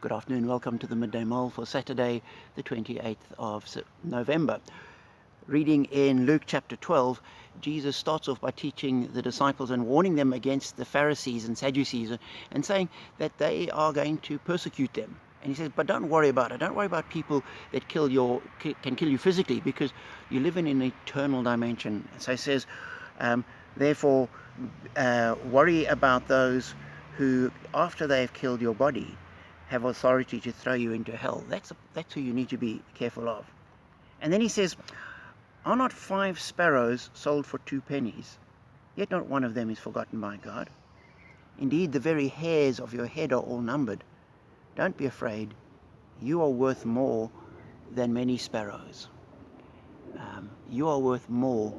Good afternoon, welcome to the Midday Mull for Saturday the 28th of November. Reading in Luke chapter 12, Jesus starts off by teaching the disciples and warning them against the Pharisees and Sadducees and saying that they are going to persecute them. And he says, but don't worry about it. Don't worry about people that can kill you physically, because you live in an eternal dimension. So he says, therefore, worry about those who, after they have killed your body, have authority to throw you into hell. That's who you need to be careful of. And then he says, are not 5 sparrows sold for 2 pennies? Yet not one of them is forgotten by God. Indeed, the very hairs of your head are all numbered. Don't be afraid. You are worth more than many sparrows. You are worth more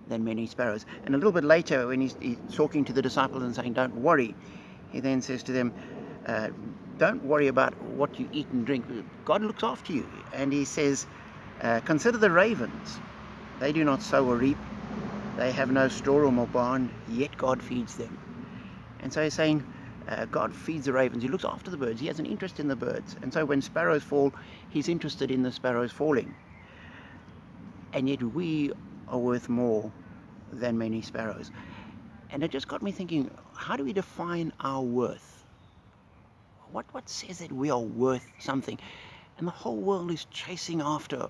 than many sparrows. And a little bit later, when he's talking to the disciples and saying, don't worry, he then says to them, don't worry about what you eat and drink. God looks after you. And he says, consider the ravens. They do not sow or reap. They have no storeroom or barn, yet God feeds them. And so he's saying, God feeds the ravens. He looks after the birds. He has an interest in the birds. And so when sparrows fall, he's interested in the sparrows falling. And yet we are worth more than many sparrows. And it just got me thinking, how do we define our worth? What says that we are worth something? And the whole world is chasing after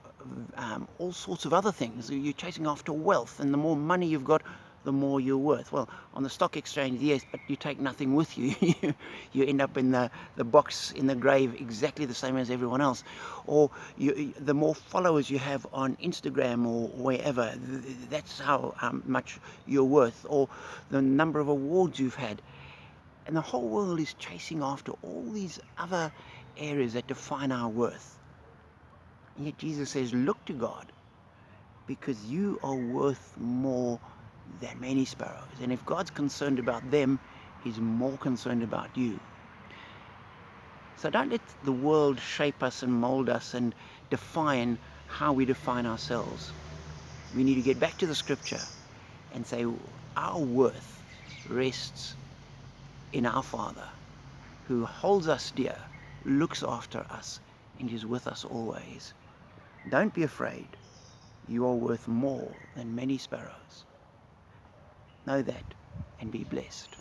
all sorts of other things. You're chasing after wealth, and the more money you've got, the more you're worth. Well, on the stock exchange, yes, but you take nothing with you. You end up in the box in the grave exactly the same as everyone else. Or the more followers you have on Instagram or wherever, that's how much you're worth. Or the number of awards you've had. And the whole world is chasing after all these other areas that define our worth. And yet Jesus says, look to God, because you are worth more than many sparrows. And if God's concerned about them, he's more concerned about you. So don't let the world shape us and mold us and define how we define ourselves. We need to get back to the scripture and say our worth rests in our Father, who holds us dear, looks after us, and is with us always. Don't be afraid. You are worth more than many sparrows. Know that and be blessed.